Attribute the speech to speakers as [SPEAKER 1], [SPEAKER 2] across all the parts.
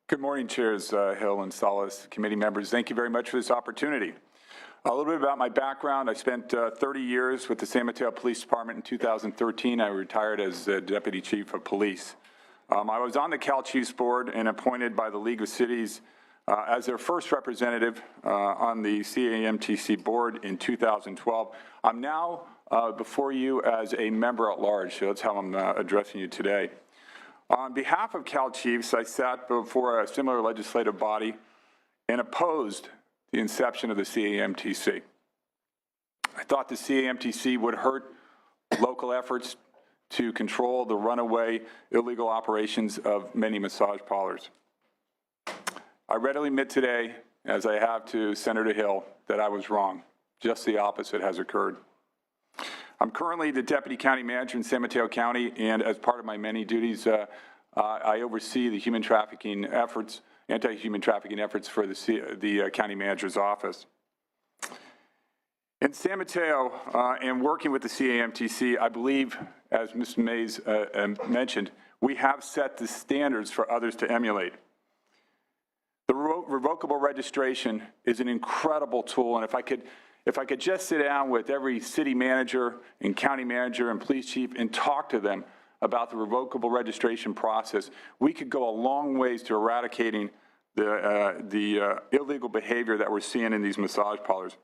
[SPEAKER 1] Good morning, Chairs Hill and Salas, committee members. Thank you very much for this opportunity. A little bit about my background. I spent 30 years with the San Mateo Police Department. In 2013, I retired as Deputy Chief of Police. I was on the Cal Chiefs Board and appointed by the League of Cities as their first representative on the CAMTC board in 2012. I'm now before you as a member at large, so that's how I'm addressing you today. On behalf of Cal Chiefs, I sat before a similar legislative body and opposed the inception of the CAMTC. I thought the CAMTC would hurt local efforts to control the runaway illegal operations of many massage parlors. I readily admit today, as I have to Senator Hill, that I was wrong. Just the opposite has occurred. I'm currently the Deputy County Manager in San Mateo County, and as part of my many duties, I oversee the human trafficking efforts, anti-human trafficking efforts for the County Manager's Office. In San Mateo, and working with the CAMTC, I believe, as Ms. Mays mentioned, we have set the standards for others to emulate. The revocable registration is an incredible tool, and if I could just sit down with every city manager and county manager and police chief and talk to them about the revocable registration process, we could go a long ways to eradicating the illegal behavior that we're seeing in these massage parlors.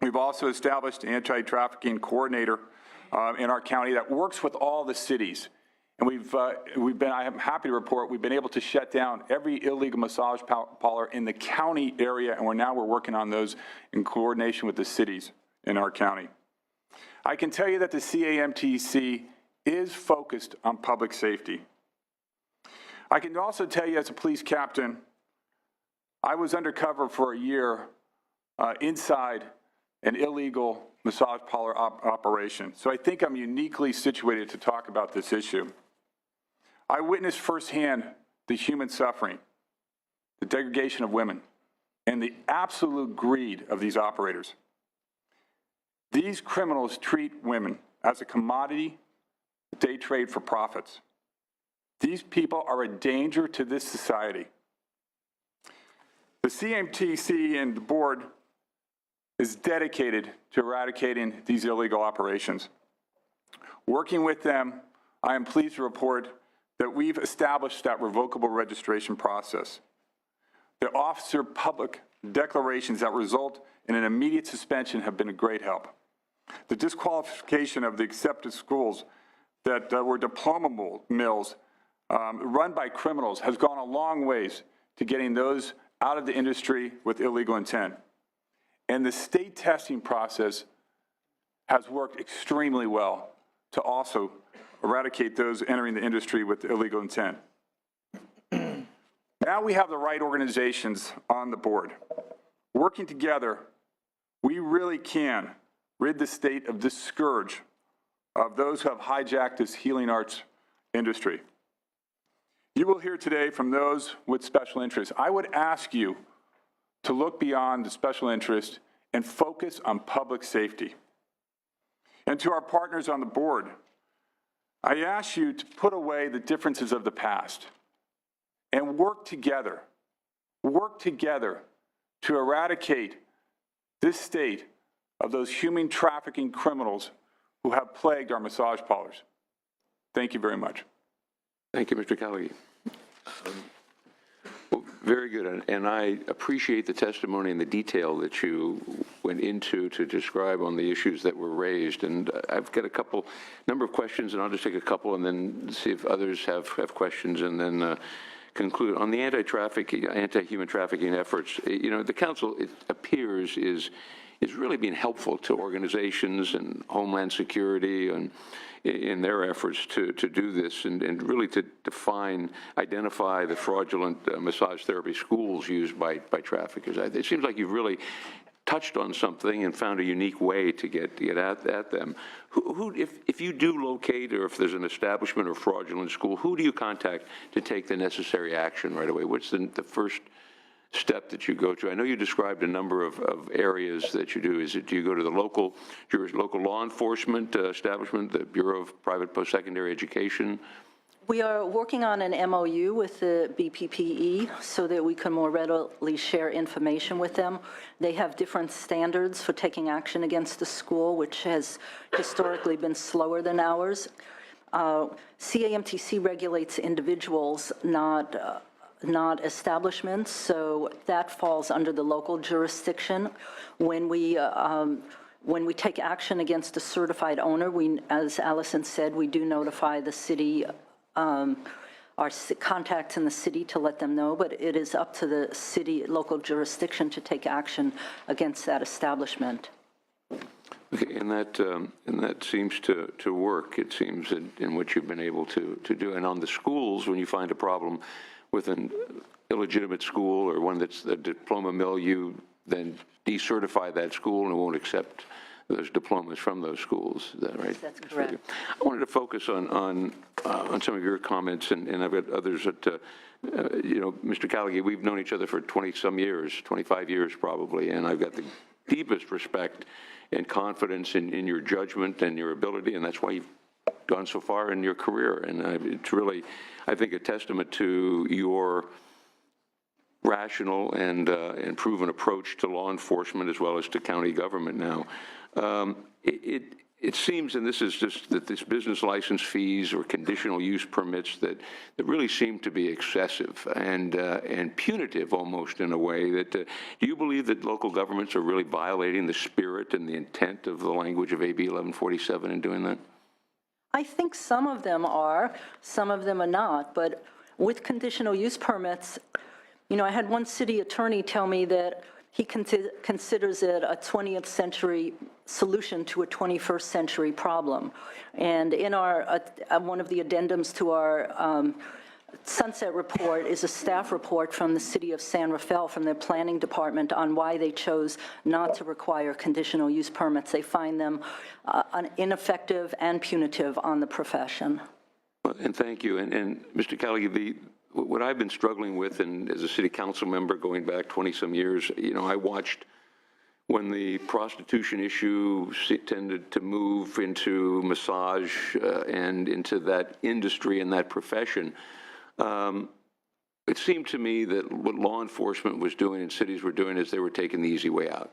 [SPEAKER 1] We've also established an anti-trafficking coordinator in our county that works with all the cities. And I'm happy to report, we've been able to shut down every illegal massage parlor in the county area, and we're working on those in coordination with the cities in our county. I can tell you that the CAMTC is focused on public safety. I can also tell you as a police captain, I was undercover for a year inside an illegal massage parlor operation. So I think I'm uniquely situated to talk about this issue. I witnessed firsthand the human suffering, the degradation of women, and the absolute greed of these operators. These criminals treat women as a commodity that they trade for profits. These people are a danger to this society. The CAMTC and the board is dedicated to eradicating these illegal operations. Working with them, I am pleased to report that we've established that revocable registration process. The officer public declarations that result in an immediate suspension have been a great help. The disqualification of the accepted schools that were diploma mills run by criminals has gone a long ways to getting those out of the industry with illegal intent. And the state testing process has worked extremely well to also eradicate those entering the industry with illegal intent. Now we have the right organizations on the board. Working together, we really can rid the state of this scourge of those who have hijacked this healing arts industry. You will hear today from those with special interests. I would ask you to look beyond the special interest and focus on public safety. And to our partners on the board, I ask you to put away the differences of the past and work together to eradicate this state of those human trafficking criminals who have plagued our massage parlors. Thank you very much.
[SPEAKER 2] Thank you, Mr. Callaghan. Well, very good, and I appreciate the testimony and the detail that you went into to describe on the issues that were raised. And I've got a number of questions, and I'll just take a couple and then see if others have questions, and then conclude. On the anti-human trafficking efforts, you know, the council, it appears, is really being helpful to organizations and Homeland Security and in their efforts to do this and really to identify the fraudulent massage therapy schools used by traffickers. It seems like you've really touched on something and found a unique way to get at them. If you do locate, or if there's an establishment or fraudulent school, who do you contact to take the necessary action right away? What's the first step that you go to? I know you described a number of areas that you do. Do you go to the local law enforcement establishment, the Bureau of Private Post-Secondary Education?
[SPEAKER 3] We are working on an MOU with the BPPE so that we can more readily share information with them. They have different standards for taking action against the school, which has historically been slower than ours. CAMTC regulates individuals, not establishments, so that falls under the local jurisdiction. When we take action against a certified owner, as Allison said, we do notify the city, our contacts in the city to let them know, but it is up to the city local jurisdiction to take action against that establishment.
[SPEAKER 2] Okay, and that seems to work, it seems, in what you've been able to do. And on the schools, when you find a problem with an illegitimate school or one that's a diploma mill, you then decertify that school and won't accept those diplomas from those schools. Is that right?
[SPEAKER 3] That's correct.
[SPEAKER 2] I wanted to focus on some of your comments, and I've got others that, Mr. Callaghan, we've known each other for 20-some years, 25 years probably, and I've got the deepest respect and confidence in your judgment and your ability, and that's why you've gone so far in your career. And it's really, I think, a testament to your rational and proven approach to law enforcement as well as to county government now. It seems, and this is just that this business license fees or conditional use permits that really seem to be excessive and punitive almost in a way that, do you believe that local governments are really violating the spirit and the intent of the language of AB 1147 in doing that?
[SPEAKER 3] I think some of them are, some of them are not, but with conditional use permits, I had one city attorney tell me that he considers it a 20th century solution to a 21st century problem. And in our, one of the addendums to our Sunset report is a staff report from the city of San Rafael, from their planning department, on why they chose not to require conditional use permits. They find them ineffective and punitive on the profession.
[SPEAKER 2] And thank you. And Mr. Callaghan, what I've been struggling with, and as a city council member going back 20-some years, I watched when the prostitution issue tended to move into massage and into that industry and that profession. It seemed to me that what law enforcement was doing and cities were doing is they were taking the easy way out.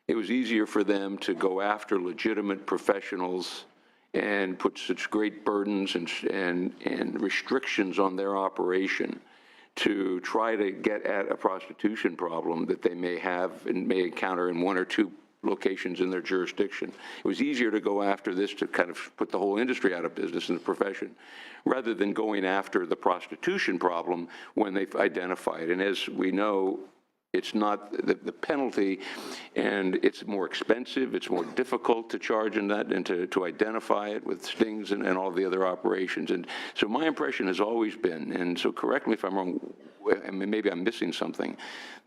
[SPEAKER 2] It was easier for them to go after legitimate professionals and put such great burdens and restrictions on their operation to try to get at a prostitution problem that they may have and may encounter in one or two locations in their jurisdiction. It was easier to go after this to kind of put the whole industry out of business in the profession, rather than going after the prostitution problem when they've identified. And as we know, it's not the penalty, and it's more expensive, it's more difficult to charge in that and to identify it with stings and all the other operations. And so my impression has always been, and so correct me if I'm wrong, I mean, maybe I'm missing something,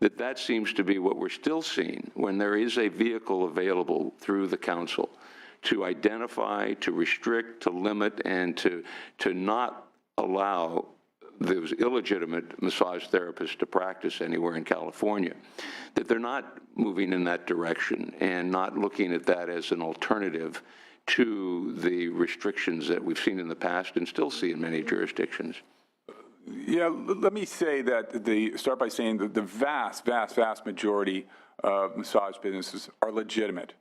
[SPEAKER 2] that seems to be what we're still seeing when there is a vehicle available through the council to identify, to restrict, to limit, and to not allow those illegitimate massage therapists to practice anywhere in California, that they're not moving in that direction and not looking at that as an alternative to the restrictions that we've seen in the past and still see in many jurisdictions.
[SPEAKER 1] Yeah, let me say that start by saying that the vast majority of massage businesses are legitimate.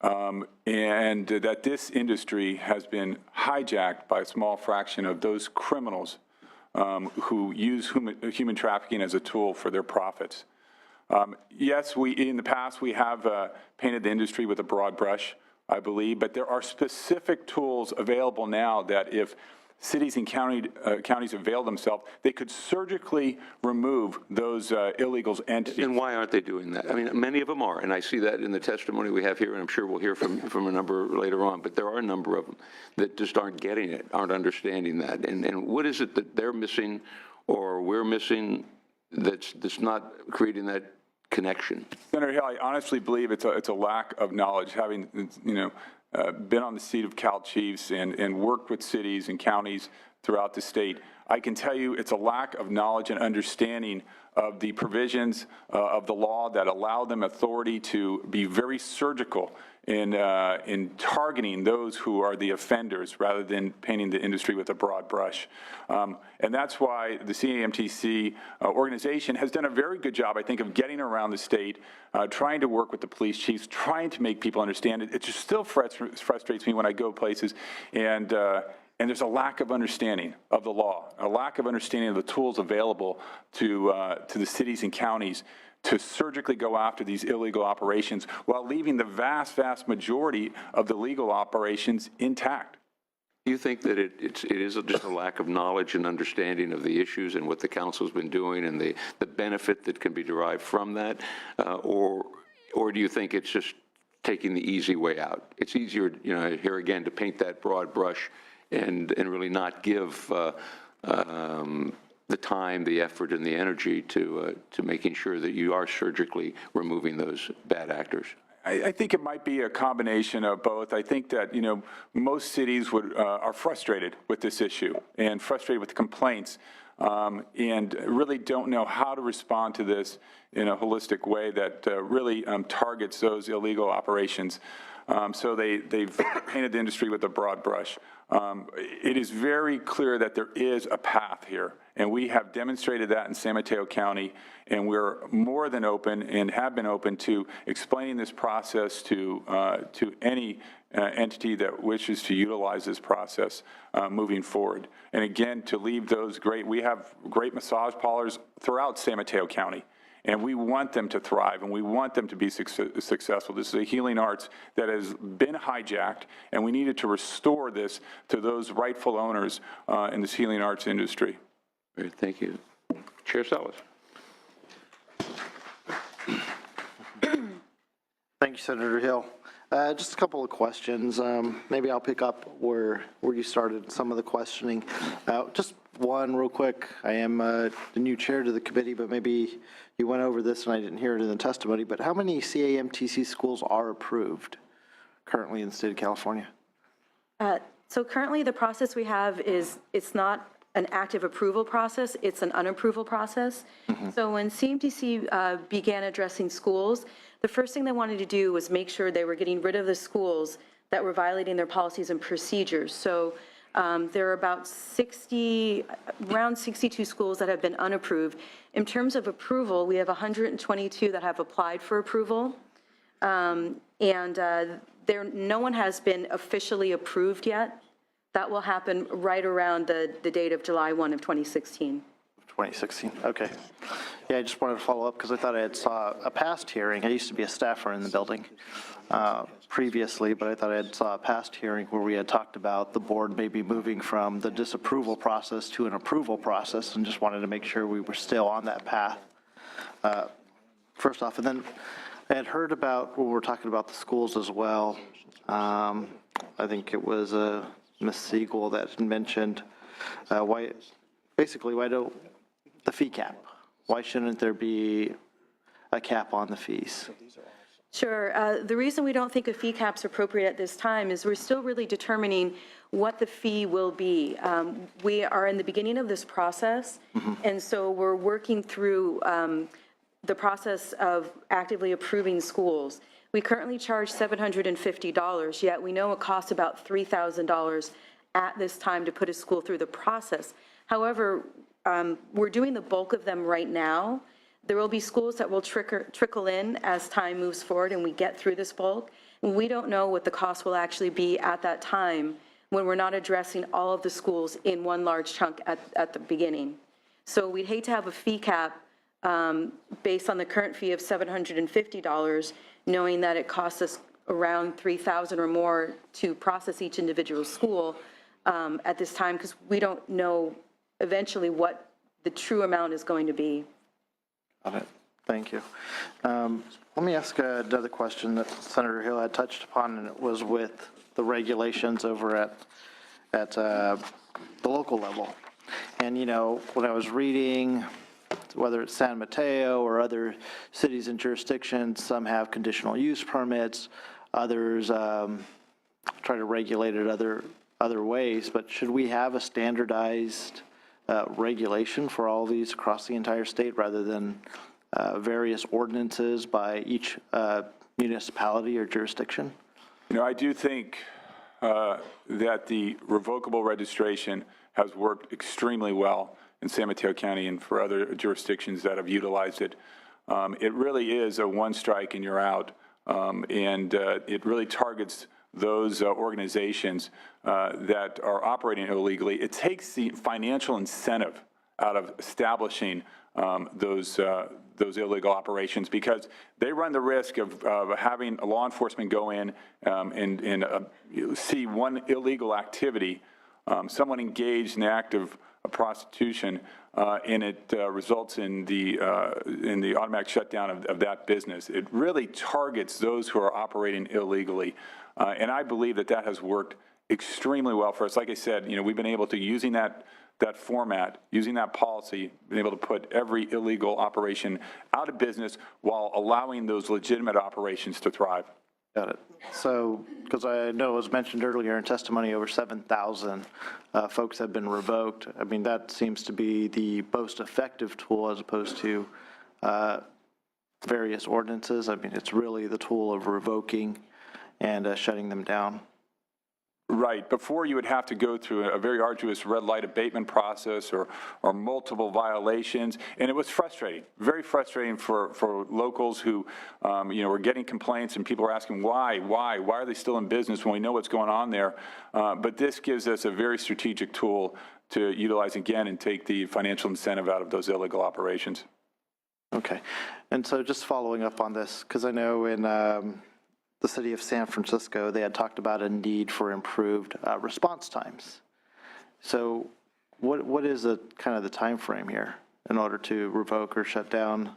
[SPEAKER 1] And that this industry has been hijacked by a small fraction of those criminals who use human trafficking as a tool for their profits. Yes, in the past we have painted the industry with a broad brush, I believe, but there are specific tools available now that if cities and counties avail themselves, they could surgically remove those illegal entities.
[SPEAKER 2] And why aren't they doing that? I mean, many of them are, and I see that in the testimony we have here, and I'm sure we'll hear from a number later on, but there are a number of them that just aren't getting it, aren't understanding that. And what is it that they're missing or we're missing that's not creating that connection?
[SPEAKER 1] Senator Hill, I honestly believe it's a lack of knowledge. Having, been on the seat of Cal Chiefs and worked with cities and counties throughout the state. I can tell you it's a lack of knowledge and understanding of the provisions of the law that allow them authority to be very surgical in targeting those who are the offenders rather than painting the industry with a broad brush. And that's why the CAMTC organization has done a very good job, I think, of getting around the state, trying to work with the police chiefs, trying to make people understand it. It just still frustrates me when I go places and there's a lack of understanding of the law, a lack of understanding of the tools available to the cities and counties to surgically go after these illegal operations while leaving the vast, vast majority of the legal operations intact.
[SPEAKER 2] Do you think that it is just a lack of knowledge and understanding of the issues and what the council's been doing and the benefit that can be derived from that? Or do you think it's just taking the easy way out? It's easier, here again, to paint that broad brush and really not give the time, the effort, and the energy to making sure that you are surgically removing those bad actors?
[SPEAKER 1] I think it might be a combination of both. I think that, most cities are frustrated with this issue and frustrated with the complaints and really don't know how to respond to this in a holistic way that really targets those illegal operations. So they've painted the industry with a broad brush. It is very clear that there is a path here, and we have demonstrated that in San Mateo County, and we're more than open and have been open to explaining this process to any entity that wishes to utilize this process moving forward. And again, to leave those we have great massage parlors throughout San Mateo County. And we want them to thrive, and we want them to be successful. This is a healing arts that has been hijacked, and we needed to restore this to those rightful owners in this healing arts industry.
[SPEAKER 2] Great, thank you. Chair Salas.
[SPEAKER 4] Thank you, Senator Hill. Just a couple of questions. Maybe I'll pick up where you started some of the questioning. Just one real quick. I am the new chair to the committee, but maybe you went over this and I didn't hear it in the testimony, but how many CAMTC schools are approved currently in the state of California?
[SPEAKER 5] So currently the process we have is, it's not an active approval process, it's an unapproval process. So when CAMTC began addressing schools, the first thing they wanted to do was make sure they were getting rid of the schools that were violating their policies and procedures. So there are about around 62 schools that have been unapproved. In terms of approval, we have 122 that have applied for approval. No one has been officially approved yet. That will happen right around the date of July 1 of 2016.
[SPEAKER 4] 2016, okay. Yeah, I just wanted to follow up because I thought I had saw a past hearing. I used to be a staffer in the building previously, but I thought I had saw a past hearing where we had talked about the board maybe moving from the disapproval process to an approval process, and just wanted to make sure we were still on that path. First off, and then I had heard about, when we were talking about the schools as well, I think it was Ms. Siegel that mentioned why don't the fee cap? Why shouldn't there be a cap on the fees?
[SPEAKER 5] Sure. The reason we don't think a fee cap's appropriate at this time is we're still really determining what the fee will be. We are in the beginning of this process, and so we're working through the process of actively approving schools. We currently charge $750, yet we know it costs about $3,000 at this time to put a school through the process. However, we're doing the bulk of them right now. There will be schools that will trickle in as time moves forward and we get through this bulk. And we don't know what the cost will actually be at that time when we're not addressing all of the schools in one large chunk at the beginning. So we'd hate to have a fee cap based on the current fee of $750, knowing that it costs us around $3,000 or more to process each individual school at this time, because we don't know eventually what the true amount is going to be.
[SPEAKER 4] Got it. Thank you. Let me ask another question that Senator Hill had touched upon, and it was with the regulations over at the local level. And, when I was reading, whether it's San Mateo or other cities and jurisdictions, some have conditional use permits, others try to regulate it other other ways, but should we have a standardized regulation for all these across the entire state rather than various ordinances by each municipality or jurisdiction?
[SPEAKER 1] I do think that the revocable registration has worked extremely well in San Mateo County and for other jurisdictions that have utilized it. It really is a one strike and you're out, and it really targets those organizations that are operating illegally. It takes the financial incentive out of establishing those illegal operations, because they run the risk of having law enforcement go in and see one illegal activity, someone engaged in the act of prostitution, and it results in the automatic shutdown of that business. It really targets those who are operating illegally, and I believe that has worked extremely well for us. Like I said, we've been able to, using that format, using that policy, been able to put every illegal operation out of business while allowing those legitimate operations to thrive.
[SPEAKER 4] Got it. So, because I know it was mentioned earlier in testimony, over 7,000 folks have been revoked. I mean, that seems to be the most effective tool as opposed to various ordinances. I mean, it's really the tool of revoking and shutting them down.
[SPEAKER 1] Right. Before, you would have to go through a very arduous red light abatement process or multiple violations, and it was frustrating, very frustrating for locals who, were getting complaints, and people were asking why are they still in business when we know what's going on there? But this gives us a very strategic tool to utilize again and take the financial incentive out of those illegal operations.
[SPEAKER 4] Okay. And so just following up on this, because I know in the city of San Francisco, they had talked about a need for improved response times. So what is kind of the time frame here in order to revoke or shut down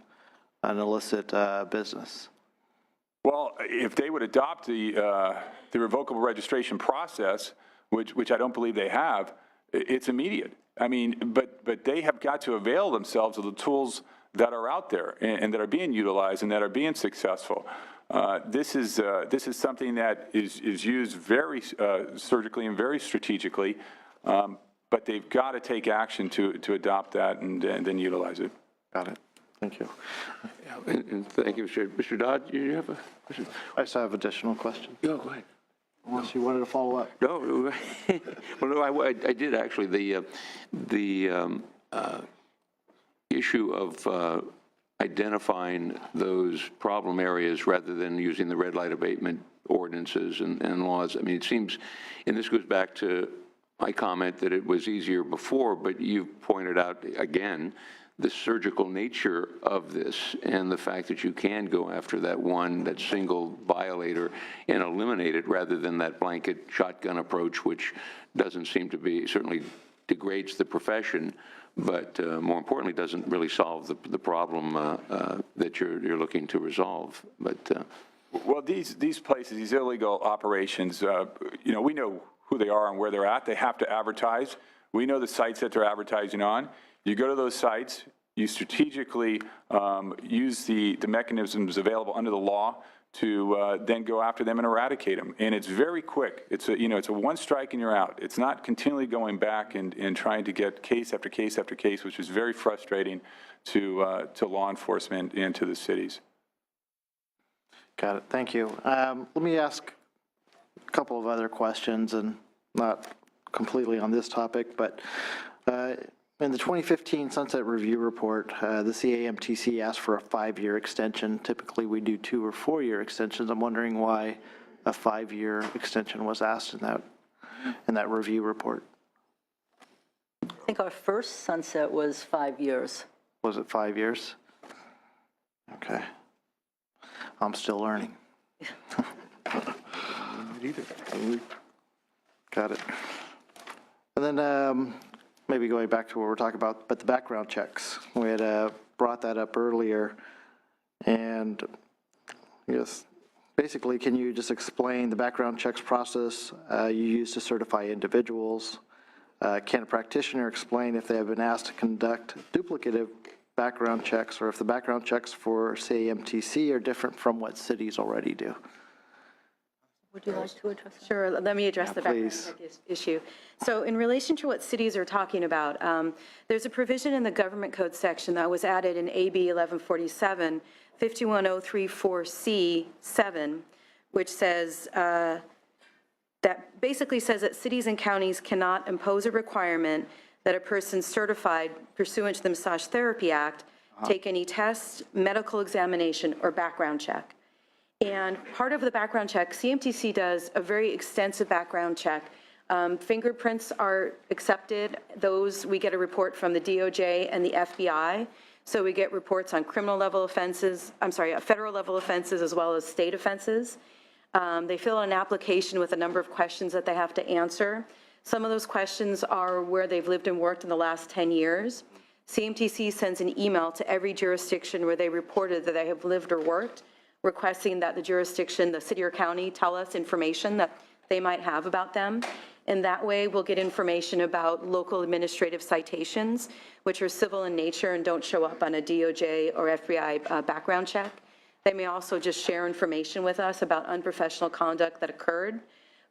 [SPEAKER 4] an illicit business?
[SPEAKER 1] Well, if they would adopt the revocable registration process, which I don't believe they have, it's immediate. I mean, but they have got to avail themselves of the tools that are out there and that are being utilized and that are being successful. This is something that is used very surgically and very strategically, but they've got to take action to adopt that and then utilize it.
[SPEAKER 4] Got it. Thank you.
[SPEAKER 2] And thank you, Mr. Dodd. You have a question?
[SPEAKER 4] I just have additional questions,
[SPEAKER 2] No, go ahead.
[SPEAKER 4] unless you wanted to follow up.
[SPEAKER 2] No, well, no, I did actually. The issue of identifying those problem areas rather than using the red light abatement ordinances and laws. I mean, it seems, and this goes back to my comment that it was easier before, but you've pointed out again the surgical nature of this and the fact that you can go after that single violator and eliminate it rather than that blanket shotgun approach, which doesn't seem to be, certainly degrades the profession, but more importantly, doesn't really solve the problem that you're looking to resolve. But
[SPEAKER 1] well, these places, these illegal operations, we know who they are and where they're at. They have to advertise. We know the sites that they're advertising on. You go to those sites, you strategically use the mechanisms available under the law to then go after them and eradicate them. And it's very quick. It's a one strike and you're out. It's not continually going back and trying to get case after case after case, which is very frustrating to law enforcement and to the cities.
[SPEAKER 4] Got it. Thank you. Let me ask a couple of other questions, and not completely on this topic, but in the 2015 Sunset Review Report, the CAMTC asked for a 5-year extension. Typically, we do 2 or 4-year extensions. I'm wondering why a 5-year extension was asked in that review report.
[SPEAKER 3] I think our first sunset was 5 years.
[SPEAKER 4] Was it 5 years? Okay. I'm still learning. Got it. And then maybe going back to what we're talking about, but the background checks. We had brought that up earlier. And yes, basically, can you just explain the background checks process you use to certify individuals? Can a practitioner explain if they have been asked to conduct duplicative background checks, or if the background checks for, say, MTC are different from what cities already do?
[SPEAKER 3] Would you like to address that?
[SPEAKER 5] Sure, let me address the background
[SPEAKER 4] please.
[SPEAKER 5] check issue. So in relation to what cities are talking about, there's a provision in the government code section that was added in AB 1147, 51034C7, which says, that basically says that cities and counties cannot impose a requirement that a person certified pursuant to the Massage Therapy Act take any test, medical examination, or background check. And part of the background check, CMTC does a very extensive background check. Fingerprints are accepted. Those, we get a report from the DOJ and the FBI. So we get reports on criminal level offenses, federal level offenses as well as state offenses. They fill out an application with a number of questions that they have to answer. Some of those questions are where they've lived and worked in the last 10 years. CMTC sends an email to every jurisdiction where they reported that they have lived or worked, requesting that the jurisdiction, the city or county, tell us information that they might have about them. And that way we'll get information about local administrative citations, which are civil in nature and don't show up on a DOJ or FBI background check. They may also just share information with us about unprofessional conduct that occurred.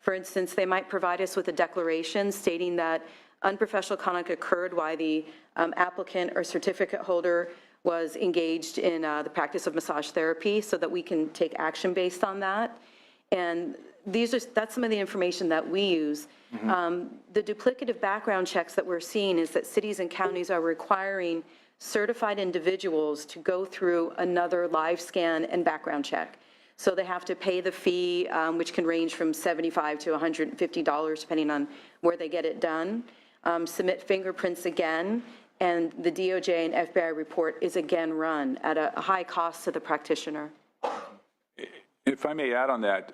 [SPEAKER 5] For instance, they might provide us with a declaration stating that unprofessional conduct occurred while the applicant or certificate holder was engaged in the practice of massage therapy so that we can take action based on that. And that's some of the information that we use. The duplicative background checks that we're seeing is that cities and counties are requiring certified individuals to go through another live scan and background check. So they have to pay the fee, which can range from $75 to $150, depending on where they get it done, submit fingerprints again, and the DOJ and FBI report is again run at a high cost to the practitioner.
[SPEAKER 1] If I may add on that,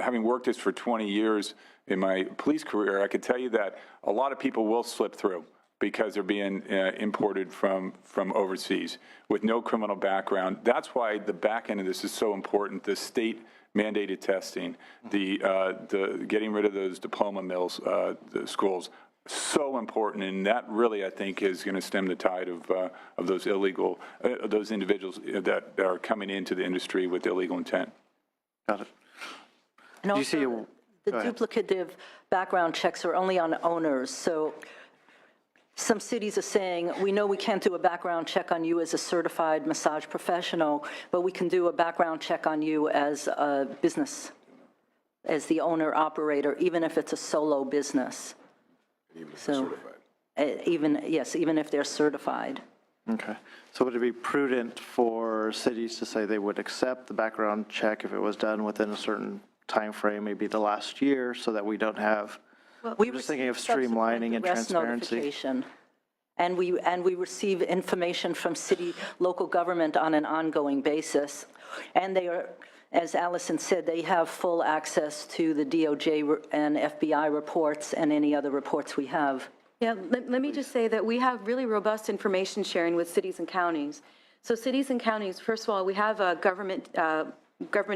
[SPEAKER 1] having worked this for 20 years in my police career, I could tell you that a lot of people will slip through because they're being imported from overseas with no criminal background. That's why the back end of this is so important. The state mandated testing, the getting rid of those diploma mills, the schools, so important, and that really, I think, is going to stem the tide of those illegal, those individuals that are coming into the industry with illegal intent.
[SPEAKER 4] Got it.
[SPEAKER 3] And
[SPEAKER 4] Do you see
[SPEAKER 3] also, the duplicative background checks are only on owners, so some cities are saying, we know we can't do a background check on you as a certified massage professional, but we can do a background check on you as a business, as the owner-operator, even if it's a solo business. So, even if they're certified.
[SPEAKER 4] Okay. So would it be prudent for cities to say they would accept the background check if it was done within a certain time frame, maybe the last year, so that we don't have,
[SPEAKER 3] We
[SPEAKER 4] I'm just thinking of
[SPEAKER 3] receive
[SPEAKER 4] streamlining and
[SPEAKER 3] subsequent arrest
[SPEAKER 4] transparency.
[SPEAKER 3] notification. And we receive information from local government on an ongoing basis. And they are, as Allison said, they have full access to the DOJ and FBI reports and any other reports we have.
[SPEAKER 5] Yeah, let me just say that we have really robust information sharing with cities and counties. So cities and counties, first of all, we have a government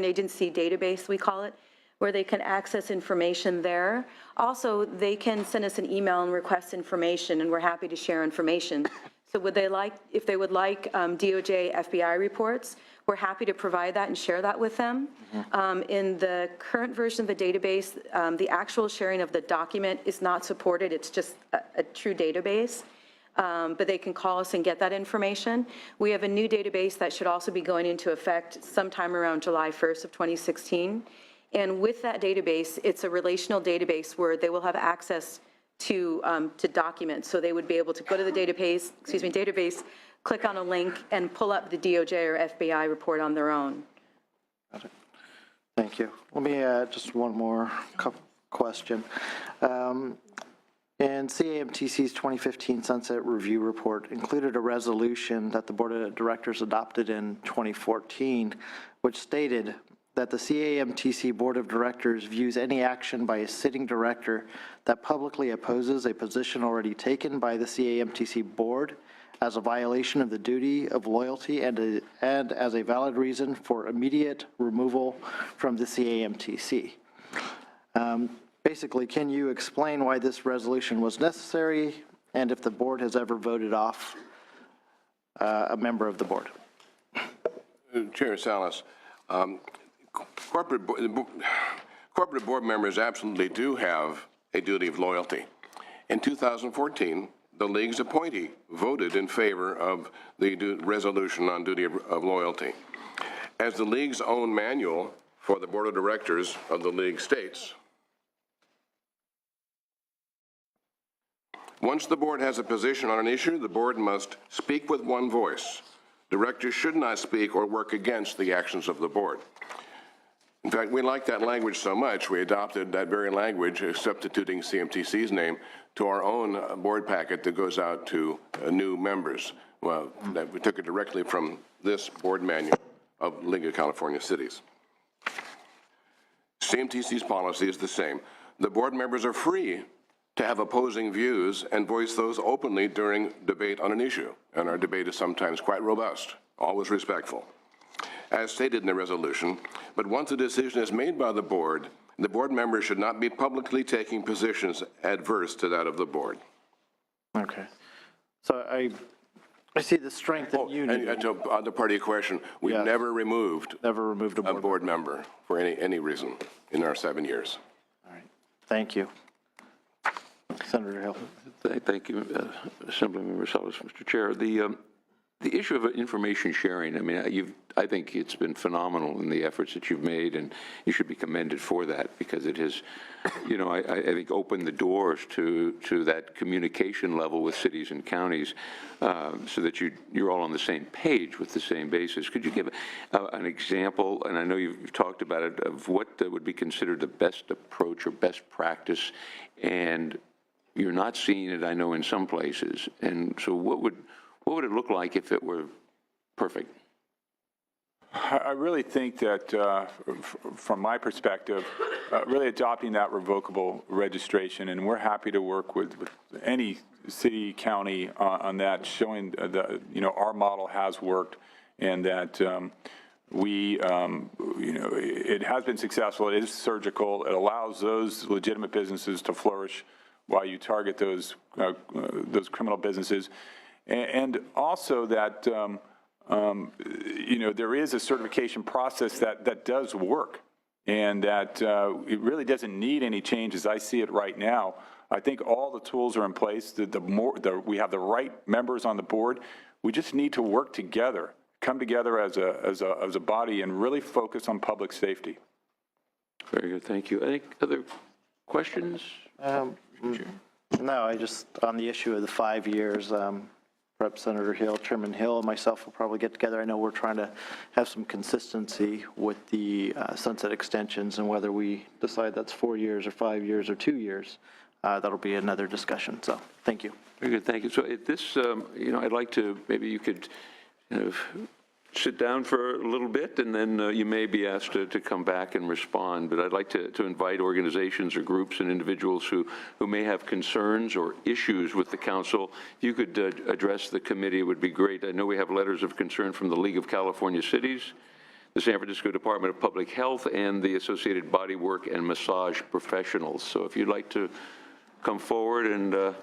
[SPEAKER 5] agency database, we call it, where they can access information there. Also, they can send us an email and request information, and we're happy to share information. So if they would like DOJ, FBI reports, we're happy to provide that and share that with them. In the current version of the database, the actual sharing of the document is not supported. It's just a true database. But they can call us and get that information. We have a new database that should also be going into effect sometime around July 1st of 2016. And with that database, it's a relational database where they will have access to documents. So they would be able to go to the database, click on a link, and pull up the DOJ or FBI report on their own.
[SPEAKER 4] Got it. Thank you. Let me add just one more question. And CAMTC's 2015 Sunset Review Report included a resolution that the Board of Directors adopted in 2014, which stated that the CAMTC Board of Directors views any action by a sitting director that publicly opposes a position already taken by the CAMTC Board as a violation of the duty of loyalty and as a valid reason for immediate removal from the CAMTC. Basically, can you explain why this resolution was necessary and if the board has ever voted off a member of the board?
[SPEAKER 6] Chair Salas, corporate board members absolutely do have a duty of loyalty. In 2014, the league's appointee voted in favor of the resolution on duty of loyalty. As the league's own manual for the board of directors of the league states, once the board has a position on an issue, the board must speak with one voice. Directors should not speak or work against the actions of the board. In fact, we like that language so much, we adopted that very language, substituting CMTC's name, to our own board packet that goes out to new members. Well, that we took it directly from this board manual of League of California Cities. CMTC's policy is the same. The board members are free to have opposing views and voice those openly during debate on an issue, and our debate is sometimes quite robust, always respectful, as stated in the resolution. But once a decision is made by the board members should not be publicly taking positions adverse to that of the board.
[SPEAKER 4] Okay. So I see the strength and unity.
[SPEAKER 6] And to other part of your question, we've
[SPEAKER 4] Yes.
[SPEAKER 6] never removed
[SPEAKER 4] a
[SPEAKER 6] a board member for any reason in our 7 years.
[SPEAKER 4] All right. Thank you. Senator Hill.
[SPEAKER 2] Thank you, Assemblymember Salas, Mr. Chair. The issue of information sharing, I mean, I think it's been phenomenal in the efforts that you've made, and you should be commended for that, because it has, you know, I think opened the doors to that communication level with cities and counties, so that you're all on the same page with the same basis. Could you give an example, and I know you've talked about it, of what would be considered the best approach or best practice, and you're not seeing it, I know, in some places, and so what would it look like if it were perfect?
[SPEAKER 1] I really think that, from my perspective, really adopting that revocable registration, and we're happy to work with any city, county on that, showing that, you know, our model has worked, and that we, you know, it has been successful. It is surgical. It allows those legitimate businesses to flourish while you target those criminal businesses. And also that, you know, there is a certification process that does work, and that it really doesn't need any changes. I see it right now. I think all the tools are in place. We have the right members on the board. We just need to work together, come together as a body, and really focus on public safety.
[SPEAKER 2] Very good, thank you. Any other questions?
[SPEAKER 4] No, I just, on the issue of the 5 years, Rep. Senator Hill, Chairman Hill, and myself will probably get together. I know we're trying to have some consistency with the sunset extensions, and whether we decide that's 4 years or 5 years or 2 years, that'll be another discussion. So thank you.
[SPEAKER 2] Very good, thank you. So at this, you know, I'd like to, maybe you could kind of sit down for a little bit, and then you may be asked to come back and respond. But I'd like to invite organizations or groups and individuals who may have concerns or issues with the council. If you could address the committee, it would be great. I know we have letters of concern from the League of California Cities, the San Francisco Department of Public Health, and the Associated Bodywork and Massage Professionals. So if you'd like to come forward and